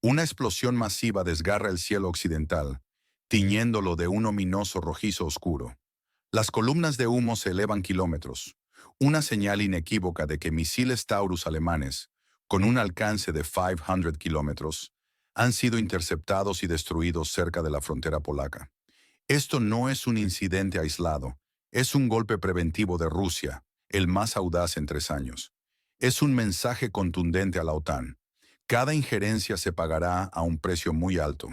Una explosión masiva desgarra el cielo occidental, tiñéndolo de un ominoso rojizo oscuro. Las columnas de humo se elevan kilómetros, una señal inequívoca de que misiles Taurus alemanes, con un alcance de 500 kilómetros, han sido interceptados y destruidos cerca de la frontera polaca. Esto no es un incidente aislado, es un golpe preventivo de Rusia, el más audaz en 3 años. Es un mensaje contundente a la OTAN. Cada injerencia se pagará a un precio muy alto.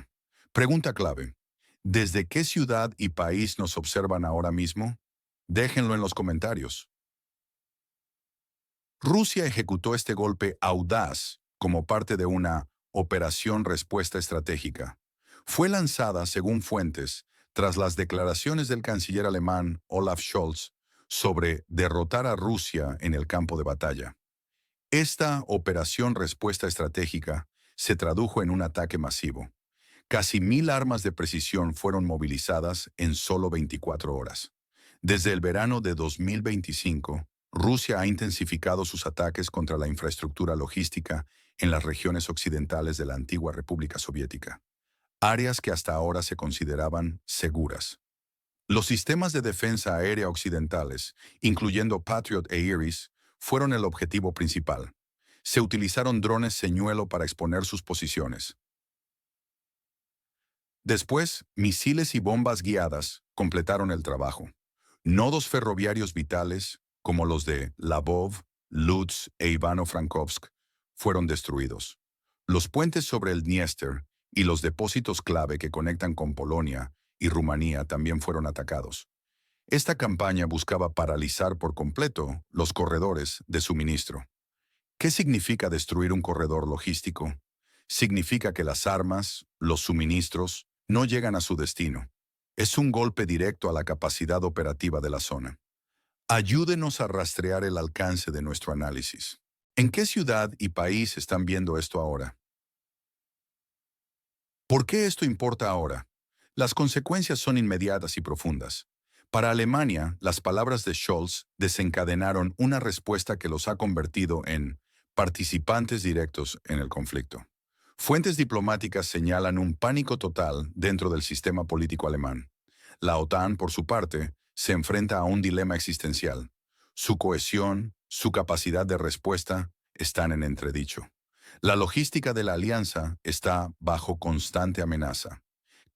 Pregunta clave. ¿Desde qué ciudad y país nos observan ahora mismo? Déjenlo en los comentarios. Rusia ejecutó este golpe audaz como parte de una operación respuesta estratégica. Fue lanzada, según fuentes, tras las declaraciones del canciller alemán Olaf Scholz sobre derrotar a Rusia en el campo de batalla. Esta operación respuesta estratégica se tradujo en un ataque masivo. Casi 1.000 armas de precisión fueron movilizadas en solo 24 horas. Desde el verano de 2025, Rusia ha intensificado sus ataques contra la infraestructura logística en las regiones occidentales de la antigua República Soviética, áreas que hasta ahora se consideraban seguras. Los sistemas de defensa aérea occidentales, incluyendo Patriot e Iris, fueron el objetivo principal. Se utilizaron drones señuelo para exponer sus posiciones. Después, misiles y bombas guiadas completaron el trabajo. Nodos ferroviarios vitales, como los de Lvov, Lutsk e Ivano-Frankovsk, fueron destruidos. Los puentes sobre el Dniester y los depósitos clave que conectan con Polonia y Rumanía también fueron atacados. Esta campaña buscaba paralizar por completo los corredores de suministro. ¿Qué significa destruir un corredor logístico? Significa que las armas, los suministros, no llegan a su destino. Es un golpe directo a la capacidad operativa de la zona. Ayúdenos a rastrear el alcance de nuestro análisis. ¿En qué ciudad y país están viendo esto ahora? ¿Por qué esto importa ahora? Las consecuencias son inmediatas y profundas. Para Alemania, las palabras de Scholz desencadenaron una respuesta que los ha convertido en participantes directos en el conflicto. Fuentes diplomáticas señalan un pánico total dentro del sistema político alemán. La OTAN, por su parte, se enfrenta a un dilema existencial. Su cohesión, su capacidad de respuesta están en entredicho. La logística de la alianza está bajo constante amenaza.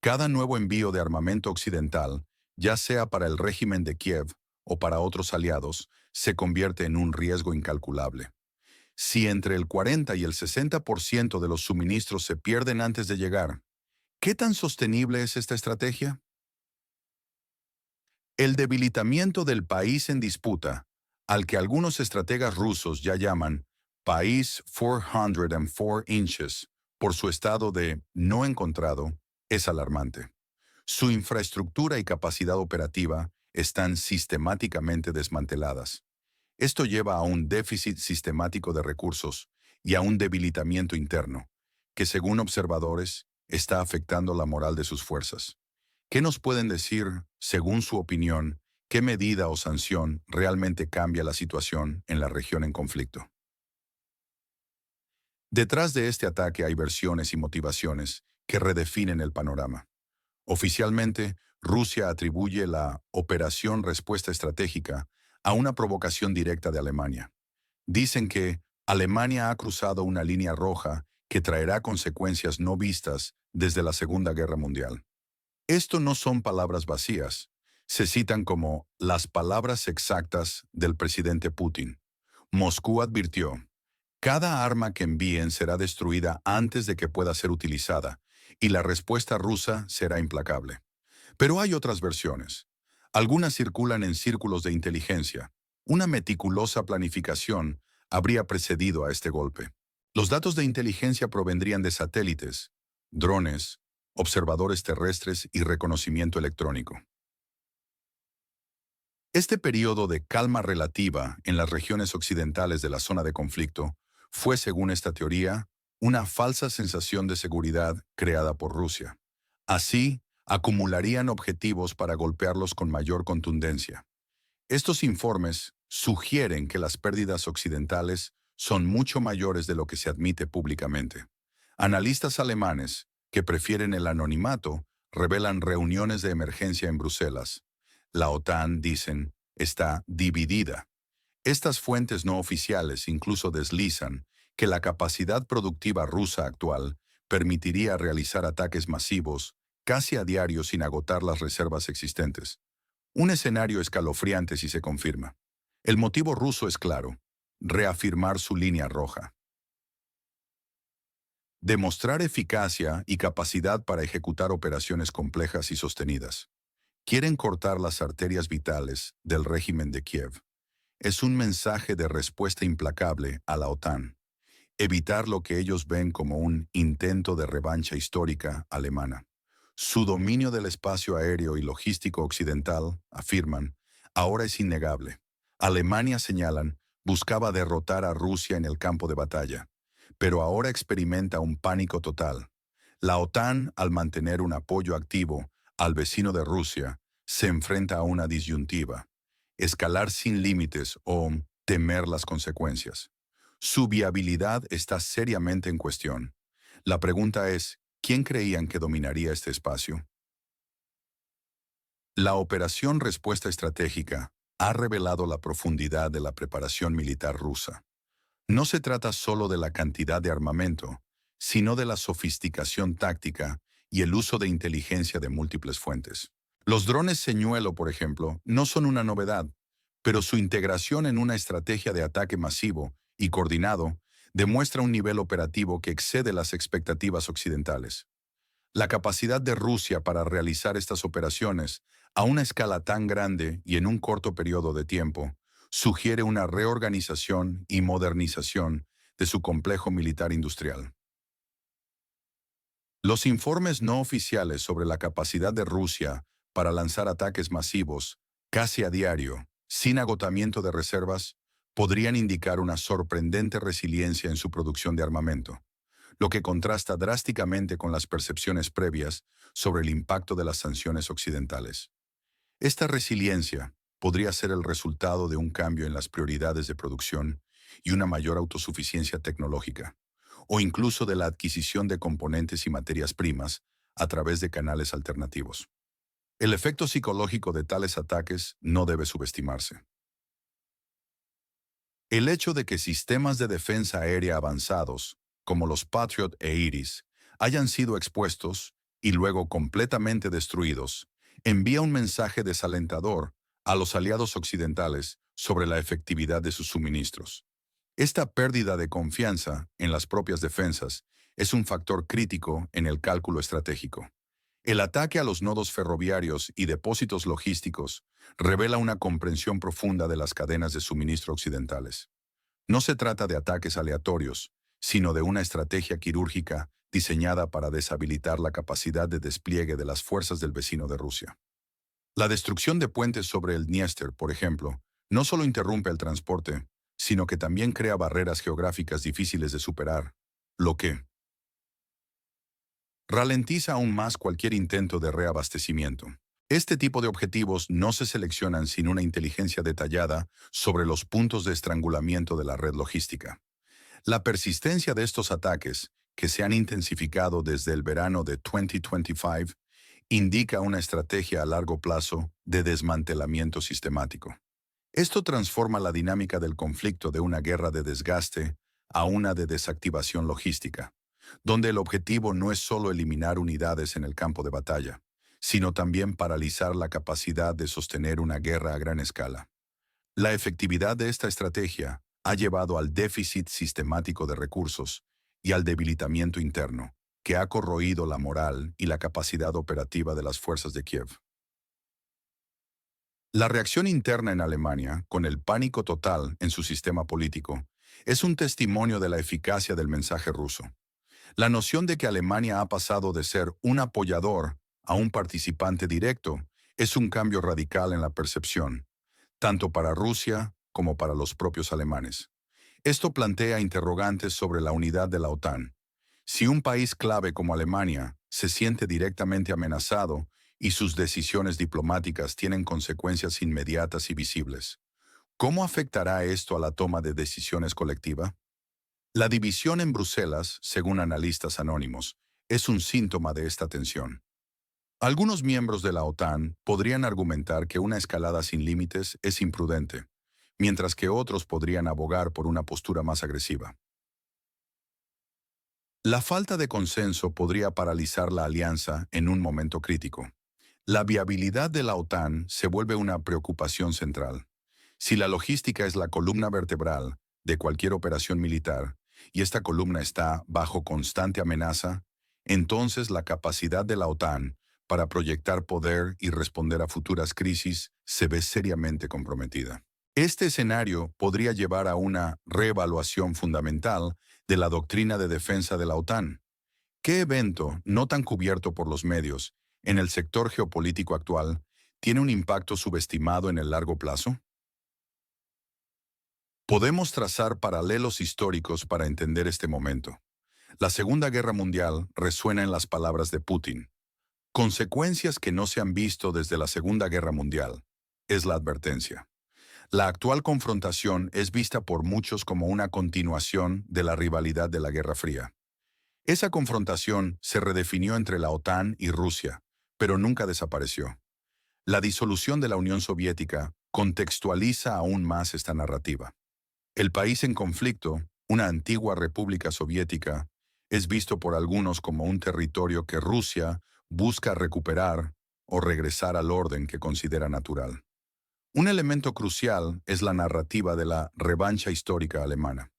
Cada nuevo envío de armamento occidental, ya sea para el régimen de Kiev o para otros aliados, se convierte en un riesgo incalculable. Si entre el 40 y el 60% de los suministros se pierden antes de llegar, ¿qué tan sostenible es esta estrategia? El debilitamiento del país en disputa, al que algunos estrategas rusos ya llaman país 404 inches, por su estado de no encontrado, es alarmante. Su infraestructura y capacidad operativa están sistemáticamente desmanteladas. Esto lleva a un déficit sistemático de recursos y a un debilitamiento interno, que según observadores está afectando la moral de sus fuerzas. ¿Qué nos pueden decir, según su opinión, qué medida o sanción realmente cambia la situación en la región en conflicto? Detrás de este ataque hay versiones y motivaciones que redefinen el panorama. Oficialmente, Rusia atribuye la Operación Respuesta Estratégica a una provocación directa de Alemania. Dicen que Alemania ha cruzado una línea roja que traerá consecuencias no vistas desde la Segunda Guerra Mundial. Esto no son palabras vacías. Se citan como las palabras exactas del presidente Putin. Moscú advirtió: cada arma que envíen será destruida antes de que pueda ser utilizada, y la respuesta rusa será implacable. Pero hay otras versiones. Algunas circulan en círculos de inteligencia. Una meticulosa planificación habría precedido a este golpe. Los datos de inteligencia provendrían de satélites, drones, observadores terrestres y reconocimiento electrónico. Este periodo de calma relativa en las regiones occidentales de la zona de conflicto fue, según esta teoría, una falsa sensación de seguridad creada por Rusia. Así, acumularían objetivos para golpearlos con mayor contundencia. Estos informes sugieren que las pérdidas occidentales son mucho mayores de lo que se admite públicamente. Analistas alemanes, que prefieren el anonimato, revelan reuniones de emergencia en Bruselas. La OTAN, dicen, está dividida. Estas fuentes no oficiales incluso deslizan que la capacidad productiva rusa actual permitiría realizar ataques masivos casi a diario sin agotar las reservas existentes. Un escenario escalofriante si se confirma. El motivo ruso es claro: reafirmar su línea roja. Demostrar eficacia y capacidad para ejecutar operaciones complejas y sostenidas. Quieren cortar las arterias vitales del régimen de Kiev. Es un mensaje de respuesta implacable a la OTAN. Evitar lo que ellos ven como un intento de revancha histórica alemana. Su dominio del espacio aéreo y logístico occidental, afirman, ahora es innegable. Alemania, señalan, buscaba derrotar a Rusia en el campo de batalla, pero ahora experimenta un pánico total. La OTAN, al mantener un apoyo activo al vecino de Rusia, se enfrenta a una disyuntiva: escalar sin límites o temer las consecuencias. Su viabilidad está seriamente en cuestión. La pregunta es: ¿quién creían que dominaría este espacio? La Operación Respuesta Estratégica ha revelado la profundidad de la preparación militar rusa. No se trata solo de la cantidad de armamento, sino de la sofisticación táctica y el uso de inteligencia de múltiples fuentes. Los drones señuelo, por ejemplo, no son una novedad, pero su integración en una estrategia de ataque masivo y coordinado demuestra un nivel operativo que excede las expectativas occidentales. La capacidad de Rusia para realizar estas operaciones a una escala tan grande y en un corto periodo de tiempo sugiere una reorganización y modernización de su complejo militar industrial. Los informes no oficiales sobre la capacidad de Rusia para lanzar ataques masivos, casi a diario, sin agotamiento de reservas, podrían indicar una sorprendente resiliencia en su producción de armamento, lo que contrasta drásticamente con las percepciones previas sobre el impacto de las sanciones occidentales. Esta resiliencia podría ser el resultado de un cambio en las prioridades de producción y una mayor autosuficiencia tecnológica, o incluso de la adquisición de componentes y materias primas a través de canales alternativos. El efecto psicológico de tales ataques no debe subestimarse. El hecho de que sistemas de defensa aérea avanzados, como los Patriot e Iris, hayan sido expuestos y luego completamente destruidos, envía un mensaje desalentador a los aliados occidentales sobre la efectividad de sus suministros. Esta pérdida de confianza en las propias defensas es un factor crítico en el cálculo estratégico. El ataque a los nodos ferroviarios y depósitos logísticos revela una comprensión profunda de las cadenas de suministro occidentales. No se trata de ataques aleatorios, sino de una estrategia quirúrgica diseñada para deshabilitar la capacidad de despliegue de las fuerzas del vecino de Rusia. La destrucción de puentes sobre el Dniester, por ejemplo, no solo interrumpe el transporte, sino que también crea barreras geográficas difíciles de superar, lo que ralentiza aún más cualquier intento de reabastecimiento. Este tipo de objetivos no se seleccionan sin una inteligencia detallada sobre los puntos de estrangulamiento de la red logística. La persistencia de estos ataques, que se han intensificado desde el verano de 2025, indica una estrategia a largo plazo de desmantelamiento sistemático. Esto transforma la dinámica del conflicto de una guerra de desgaste a una de desactivación logística, donde el objetivo no es solo eliminar unidades en el campo de batalla, sino también paralizar la capacidad de sostener una guerra a gran escala. La efectividad de esta estrategia ha llevado al déficit sistemático de recursos y al debilitamiento interno, que ha corroído la moral y la capacidad operativa de las fuerzas de Kiev. La reacción interna en Alemania, con el pánico total en su sistema político, es un testimonio de la eficacia del mensaje ruso. La noción de que Alemania ha pasado de ser un apoyador a un participante directo es un cambio radical en la percepción, tanto para Rusia como para los propios alemanes. Esto plantea interrogantes sobre la unidad de la OTAN. Si un país clave como Alemania se siente directamente amenazado y sus decisiones diplomáticas tienen consecuencias inmediatas y visibles, ¿cómo afectará esto a la toma de decisiones colectiva? La división en Bruselas, según analistas anónimos, es un síntoma de esta tensión. Algunos miembros de la OTAN podrían argumentar que una escalada sin límites es imprudente, mientras que otros podrían abogar por una postura más agresiva. La falta de consenso podría paralizar la alianza en un momento crítico. La viabilidad de la OTAN se vuelve una preocupación central. Si la logística es la columna vertebral de cualquier operación militar, y esta columna está bajo constante amenaza, entonces la capacidad de la OTAN para proyectar poder y responder a futuras crisis se ve seriamente comprometida. Este escenario podría llevar a una reevaluación fundamental de la doctrina de defensa de la OTAN. ¿Qué evento, no tan cubierto por los medios, en el sector geopolítico actual, tiene un impacto subestimado en el largo plazo? Podemos trazar paralelos históricos para entender este momento. La Segunda Guerra Mundial resuena en las palabras de Putin. Consecuencias que no se han visto desde la Segunda Guerra Mundial. Es la advertencia. La actual confrontación es vista por muchos como una continuación de la rivalidad de la Guerra Fría. Esa confrontación se redefinió entre la OTAN y Rusia, pero nunca desapareció. La disolución de la Unión Soviética contextualiza aún más esta narrativa. El país en conflicto, una antigua república soviética, es visto por algunos como un territorio que Rusia busca recuperar o regresar al orden que considera natural. Un elemento crucial es la narrativa de la revancha histórica alemana.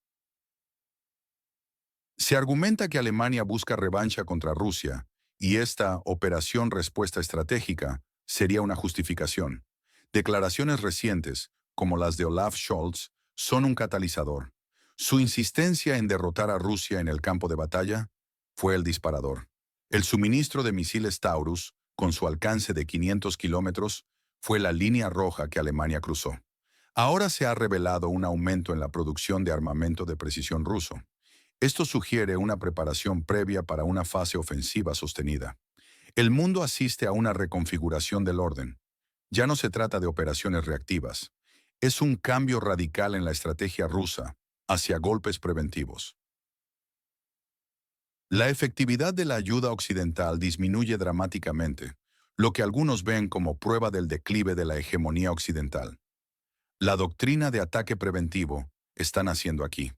Se argumenta que Alemania busca revancha contra Rusia y esta operación respuesta estratégica sería una justificación. Declaraciones recientes, como las de Olaf Scholz, son un catalizador. Su insistencia en derrotar a Rusia en el campo de batalla fue el disparador. El suministro de misiles Taurus, con su alcance de 500 kilómetros, fue la línea roja que Alemania cruzó. Ahora se ha revelado un aumento en la producción de armamento de precisión ruso. Esto sugiere una preparación previa para una fase ofensiva sostenida. El mundo asiste a una reconfiguración del orden. Ya no se trata de operaciones reactivas. Es un cambio radical en la estrategia rusa hacia golpes preventivos. La efectividad de la ayuda occidental disminuye dramáticamente, lo que algunos ven como prueba del declive de la hegemonía occidental. La doctrina de ataque preventivo está naciendo aquí.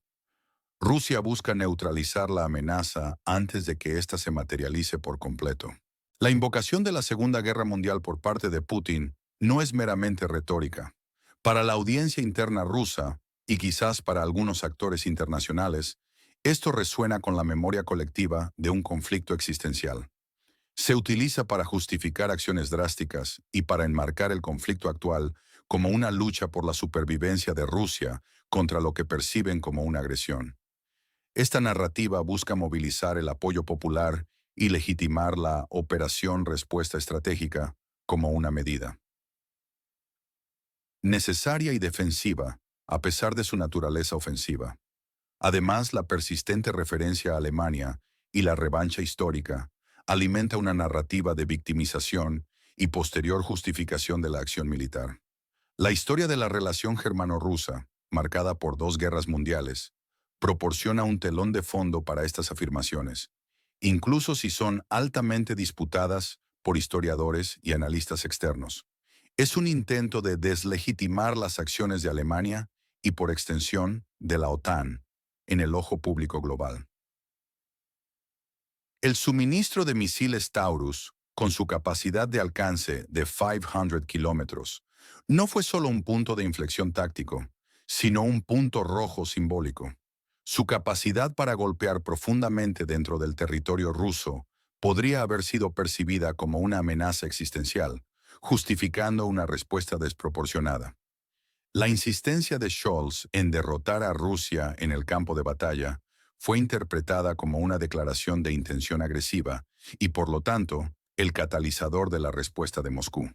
Rusia busca neutralizar la amenaza antes de que ésta se materialice por completo. La invocación de la Segunda Guerra Mundial por parte de Putin no es meramente retórica. Para la audiencia interna rusa, y quizás para algunos actores internacionales, esto resuena con la memoria colectiva de un conflicto existencial. Se utiliza para justificar acciones drásticas y para enmarcar el conflicto actual como una lucha por la supervivencia de Rusia contra lo que perciben como una agresión. Esta narrativa busca movilizar el apoyo popular y legitimar la operación respuesta estratégica como una medida necesaria y defensiva, a pesar de su naturaleza ofensiva. Además, la persistente referencia a Alemania y la revancha histórica alimenta una narrativa de victimización y posterior justificación de la acción militar. La historia de la relación germano-rusa, marcada por dos guerras mundiales, proporciona un telón de fondo para estas afirmaciones, incluso si son altamente disputadas por historiadores y analistas externos. Es un intento de deslegitimar las acciones de Alemania y, por extensión, de la OTAN en el ojo público global. El suministro de misiles Taurus, con su capacidad de alcance de 500 kilómetros, no fue solo un punto de inflexión táctico, sino un punto rojo simbólico. Su capacidad para golpear profundamente dentro del territorio ruso podría haber sido percibida como una amenaza existencial, justificando una respuesta desproporcionada. La insistencia de Scholz en derrotar a Rusia en el campo de batalla fue interpretada como una declaración de intención agresiva y, por lo tanto, el catalizador de la respuesta de Moscú.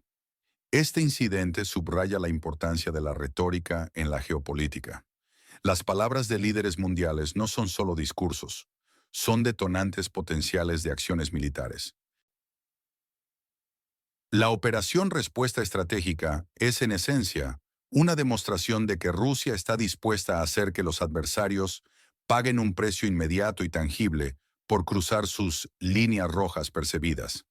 Este incidente subraya la importancia de la retórica en la geopolítica. Las palabras de líderes mundiales no son solo discursos, son detonantes potenciales de acciones militares. La operación respuesta estratégica es, en esencia, una demostración de que Rusia está dispuesta a hacer que los adversarios paguen un precio inmediato y tangible por cruzar sus líneas rojas percibidas.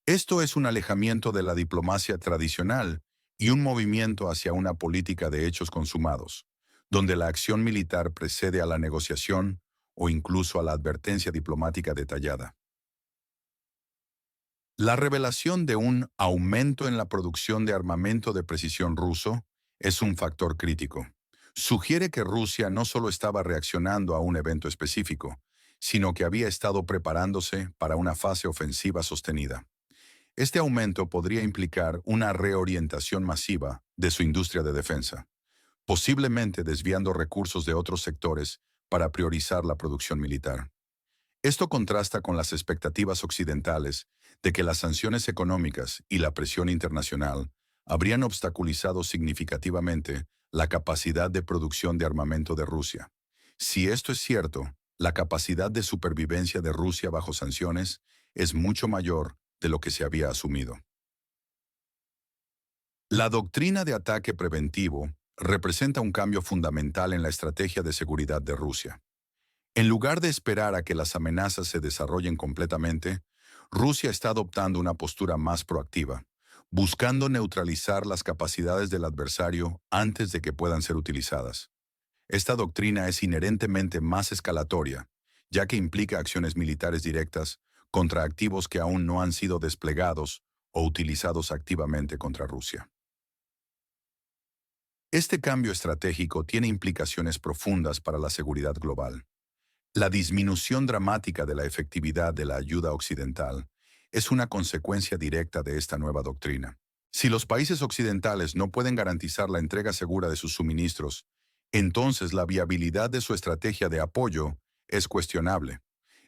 Esto es un alejamiento de la diplomacia tradicional y un movimiento hacia una política de hechos consumados, donde la acción militar precede a la negociación o incluso a la advertencia diplomática detallada. La revelación de un aumento en la producción de armamento de precisión ruso es un factor crítico. Sugiere que Rusia no solo estaba reaccionando a un evento específico, sino que había estado preparándose para una fase ofensiva sostenida. Este aumento podría implicar una reorientación masiva de su industria de defensa, posiblemente desviando recursos de otros sectores para priorizar la producción militar. Esto contrasta con las expectativas occidentales de que las sanciones económicas y la presión internacional habrían obstaculizado significativamente la capacidad de producción de armamento de Rusia. Si esto es cierto, la capacidad de supervivencia de Rusia bajo sanciones es mucho mayor de lo que se había asumido. La doctrina de ataque preventivo representa un cambio fundamental en la estrategia de seguridad de Rusia. En lugar de esperar a que las amenazas se desarrollen completamente, Rusia está adoptando una postura más proactiva, buscando neutralizar las capacidades del adversario antes de que puedan ser utilizadas. Esta doctrina es inherentemente más escalatoria, ya que implica acciones militares directas contra activos que aún no han sido desplegados o utilizados activamente contra Rusia. Este cambio estratégico tiene implicaciones profundas para la seguridad global. La disminución dramática de la efectividad de la ayuda occidental es una consecuencia directa de esta nueva doctrina. Si los países occidentales no pueden garantizar la entrega segura de sus suministros, entonces la viabilidad de su estrategia de apoyo es cuestionable.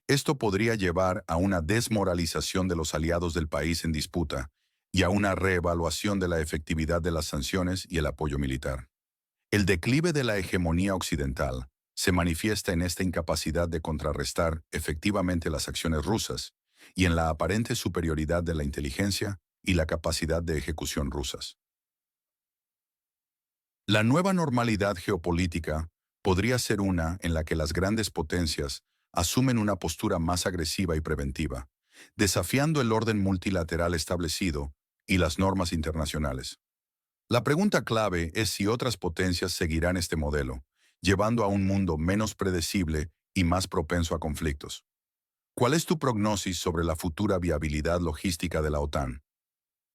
Esto podría llevar a una desmoralización de los aliados del país en disputa y a una reevaluación de la efectividad de las sanciones y el apoyo militar. El declive de la hegemonía occidental se manifiesta en esta incapacidad de contrarrestar efectivamente las acciones rusas y en la aparente superioridad de la inteligencia y la capacidad de ejecución rusas. La nueva normalidad geopolítica podría ser una en la que las grandes potencias asumen una postura más agresiva y preventiva, desafiando el orden multilateral establecido y las normas internacionales. La pregunta clave es si otras potencias seguirán este modelo, llevando a un mundo menos predecible y más propenso a conflictos. ¿Cuál es tu prognosis sobre la futura viabilidad logística de la OTAN?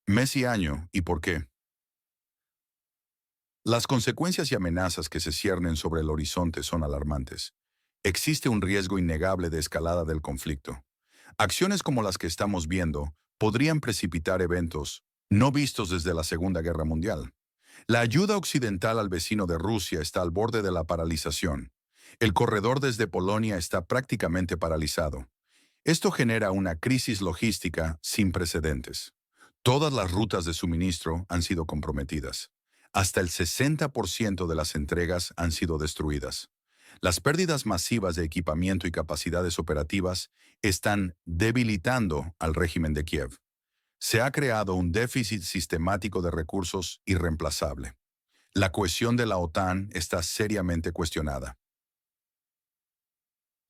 Mes y año, ¿y por qué? Las consecuencias y amenazas que se ciernen sobre el horizonte son alarmantes. Existe un riesgo innegable de escalada del conflicto. Acciones como las que estamos viendo podrían precipitar eventos no vistos desde la Segunda Guerra Mundial. La ayuda occidental al vecino de Rusia está al borde de la paralización. El corredor desde Polonia está prácticamente paralizado. Esto genera una crisis logística sin precedentes. Todas las rutas de suministro han sido comprometidas. Hasta el 60% de las entregas han sido destruidas. Las pérdidas masivas de equipamiento y capacidades operativas están debilitando al régimen de Kiev. Se ha creado un déficit sistemático de recursos irreemplazable. La cohesión de la OTAN está seriamente cuestionada.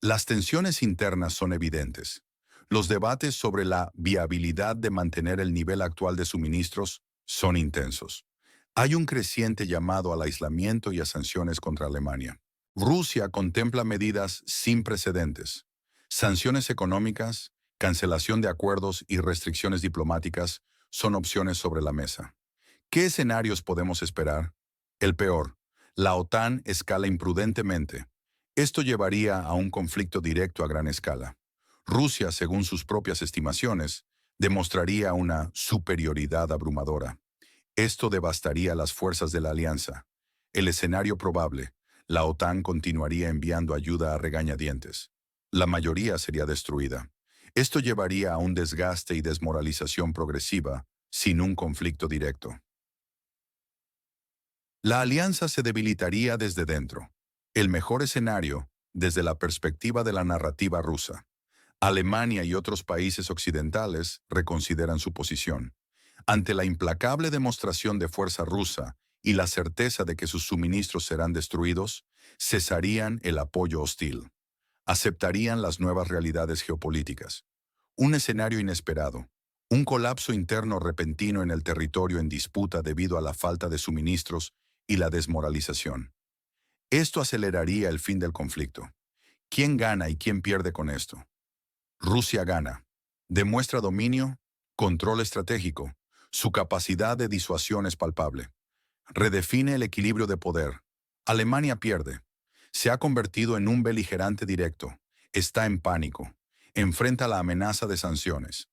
Las tensiones internas son evidentes. Los debates sobre la viabilidad de mantener el nivel actual de suministros son intensos. Hay un creciente llamado al aislamiento y a sanciones contra Alemania. Rusia contempla medidas sin precedentes. Sanciones económicas, cancelación de acuerdos y restricciones diplomáticas son opciones sobre la mesa. ¿Qué escenarios podemos esperar? El peor, la OTAN escala imprudentemente. Esto llevaría a un conflicto directo a gran escala. Rusia, según sus propias estimaciones, demostraría una superioridad abrumadora. Esto devastaría las fuerzas de la alianza. El escenario probable, la OTAN continuaría enviando ayuda a regañadientes. La mayoría sería destruida. Esto llevaría a un desgaste y desmoralización progresiva, sin un conflicto directo. La alianza se debilitaría desde dentro. El mejor escenario, desde la perspectiva de la narrativa rusa. Alemania y otros países occidentales reconsideran su posición. Ante la implacable demostración de fuerza rusa y la certeza de que sus suministros serán destruidos, cesarían el apoyo hostil, aceptarían las nuevas realidades geopolíticas. Un escenario inesperado, un colapso interno repentino en el territorio en disputa debido a la falta de suministros y la desmoralización. Esto aceleraría el fin del conflicto. ¿Quién gana y quién pierde con esto? Rusia gana. Demuestra dominio, control estratégico. Su capacidad de disuasión es palpable. Redefine el equilibrio de poder. Alemania pierde. Se ha convertido en un beligerante directo. Está en pánico. Enfrenta la amenaza de sanciones.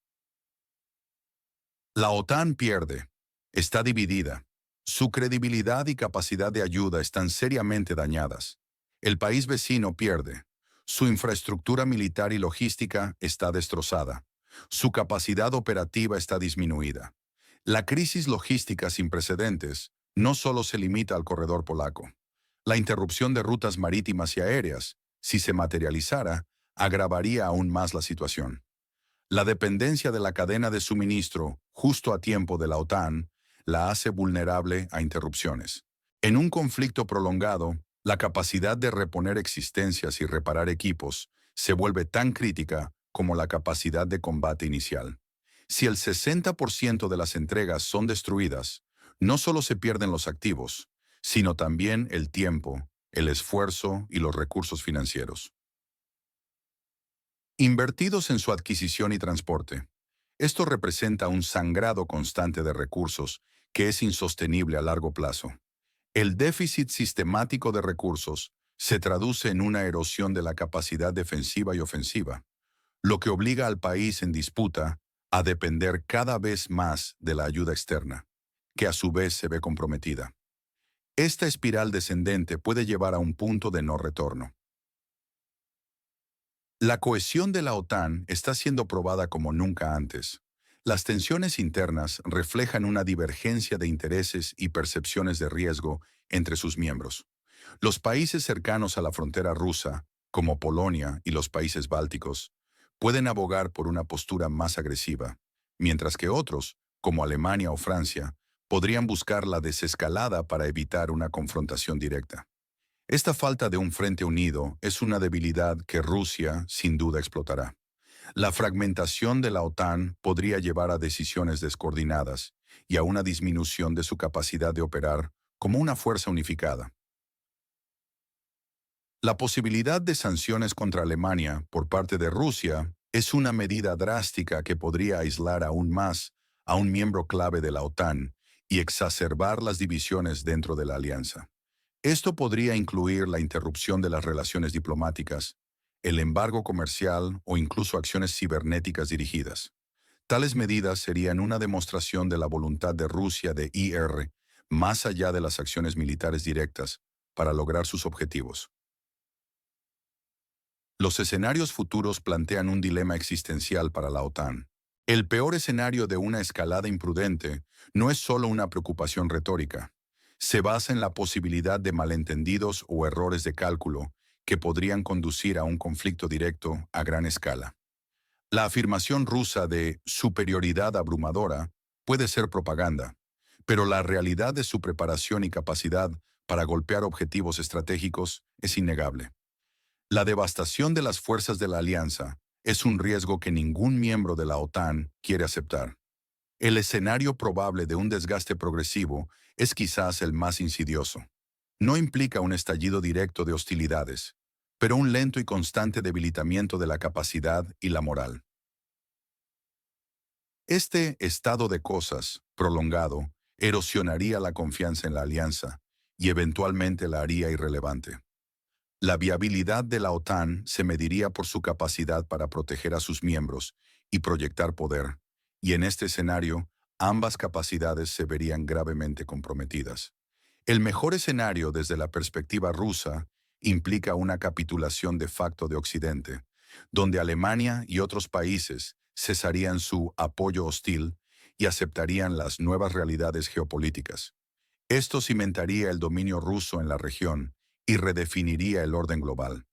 La OTAN pierde. Está dividida. Su credibilidad y capacidad de ayuda están seriamente dañadas. El país vecino pierde. Su infraestructura militar y logística está destrozada. Su capacidad operativa está disminuida. La crisis logística sin precedentes no solo se limita al corredor polaco. La interrupción de rutas marítimas y aéreas, si se materializara, agravaría aún más la situación. La dependencia de la cadena de suministro, justo a tiempo de la OTAN, la hace vulnerable a interrupciones. En un conflicto prolongado, la capacidad de reponer existencias y reparar equipos se vuelve tan crítica como la capacidad de combate inicial. Si el 60% de las entregas son destruidas, no solo se pierden los activos, sino también el tiempo, el esfuerzo y los recursos financieros invertidos en su adquisición y transporte. Esto representa un sangrado constante de recursos que es insostenible a largo plazo. El déficit sistemático de recursos se traduce en una erosión de la capacidad defensiva y ofensiva, lo que obliga al país en disputa a depender cada vez más de la ayuda externa, que a su vez se ve comprometida. Esta espiral descendente puede llevar a un punto de no retorno. La cohesión de la OTAN está siendo probada como nunca antes. Las tensiones internas reflejan una divergencia de intereses y percepciones de riesgo entre sus miembros. Los países cercanos a la frontera rusa, como Polonia y los países bálticos, pueden abogar por una postura más agresiva, mientras que otros, como Alemania o Francia, podrían buscar la desescalada para evitar una confrontación directa. Esta falta de un frente unido es una debilidad que Rusia sin duda explotará. La fragmentación de la OTAN podría llevar a decisiones descoordinadas y a una disminución de su capacidad de operar como una fuerza unificada. La posibilidad de sanciones contra Alemania por parte de Rusia es una medida drástica que podría aislar aún más a un miembro clave de la OTAN y exacerbar las divisiones dentro de la alianza. Esto podría incluir la interrupción de las relaciones diplomáticas, el embargo comercial o incluso acciones cibernéticas dirigidas. Tales medidas serían una demostración de la voluntad de Rusia de ir más allá de las acciones militares directas para lograr sus objetivos. Los escenarios futuros plantean un dilema existencial para la OTAN. El peor escenario de una escalada imprudente no es solo una preocupación retórica. Se basa en la posibilidad de malentendidos o errores de cálculo que podrían conducir a un conflicto directo a gran escala. La afirmación rusa de superioridad abrumadora puede ser propaganda, pero la realidad de su preparación y capacidad para golpear objetivos estratégicos es innegable. La devastación de las fuerzas de la alianza es un riesgo que ningún miembro de la OTAN quiere aceptar. El escenario probable de un desgaste progresivo es quizás el más insidioso. No implica un estallido directo de hostilidades, pero un lento y constante debilitamiento de la capacidad y la moral. Este estado de cosas, prolongado, erosionaría la confianza en la alianza y eventualmente la haría irrelevante. La viabilidad de la OTAN se mediría por su capacidad para proteger a sus miembros y proyectar poder, y en este escenario, ambas capacidades se verían gravemente comprometidas. El mejor escenario desde la perspectiva rusa implica una capitulación de facto de Occidente, donde Alemania y otros países cesarían su apoyo hostil y aceptarían las nuevas realidades geopolíticas. Esto cimentaría el dominio ruso en la región y redefiniría el orden global.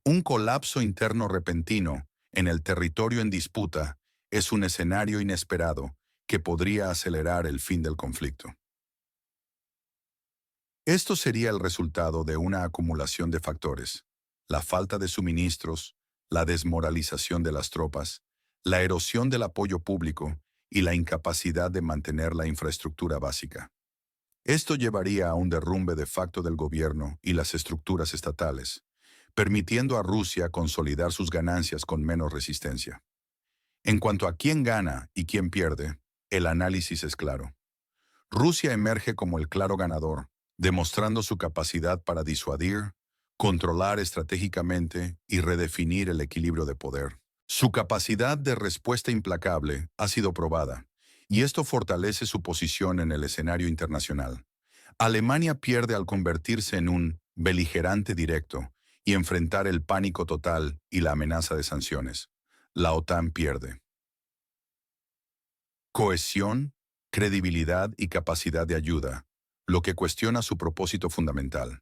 Un colapso interno repentino en el territorio en disputa es un escenario inesperado que podría acelerar el fin del conflicto. Esto sería el resultado de una acumulación de factores: la falta de suministros, la desmoralización de las tropas, la erosión del apoyo público y la incapacidad de mantener la infraestructura básica. Esto llevaría a un derrumbe de facto del gobierno y las estructuras estatales, permitiendo a Rusia consolidar sus ganancias con menos resistencia. En cuanto a quién gana y quién pierde, el análisis es claro. Rusia emerge como el claro ganador, demostrando su capacidad para disuadir, controlar estratégicamente y redefinir el equilibrio de poder. Su capacidad de respuesta implacable ha sido probada, y esto fortalece su posición en el escenario internacional. Alemania pierde al convertirse en un beligerante directo y enfrentar el pánico total y la amenaza de sanciones. La OTAN pierde cohesión, credibilidad y capacidad de ayuda, lo que cuestiona su propósito fundamental.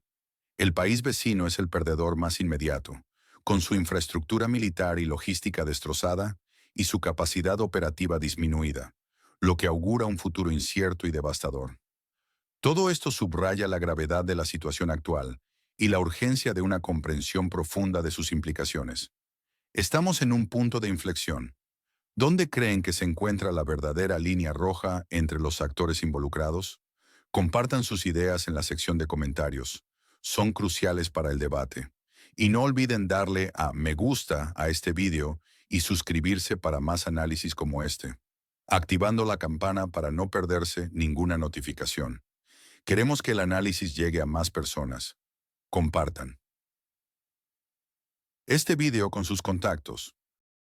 El país vecino es el perdedor más inmediato, con su infraestructura militar y logística destrozada y su capacidad operativa disminuida, lo que augura un futuro incierto y devastador. Todo esto subraya la gravedad de la situación actual y la urgencia de una comprensión profunda de sus implicaciones. Estamos en un punto de inflexión. ¿Dónde creen que se encuentra la verdadera línea roja entre los actores involucrados? Compartan sus ideas en la sección de comentarios. Son cruciales para el debate. Y no olviden darle a me gusta a este video y suscribirse para más análisis como este, activando la campana para no perderse ninguna notificación. Queremos que el análisis llegue a más personas. Compartan este video con sus contactos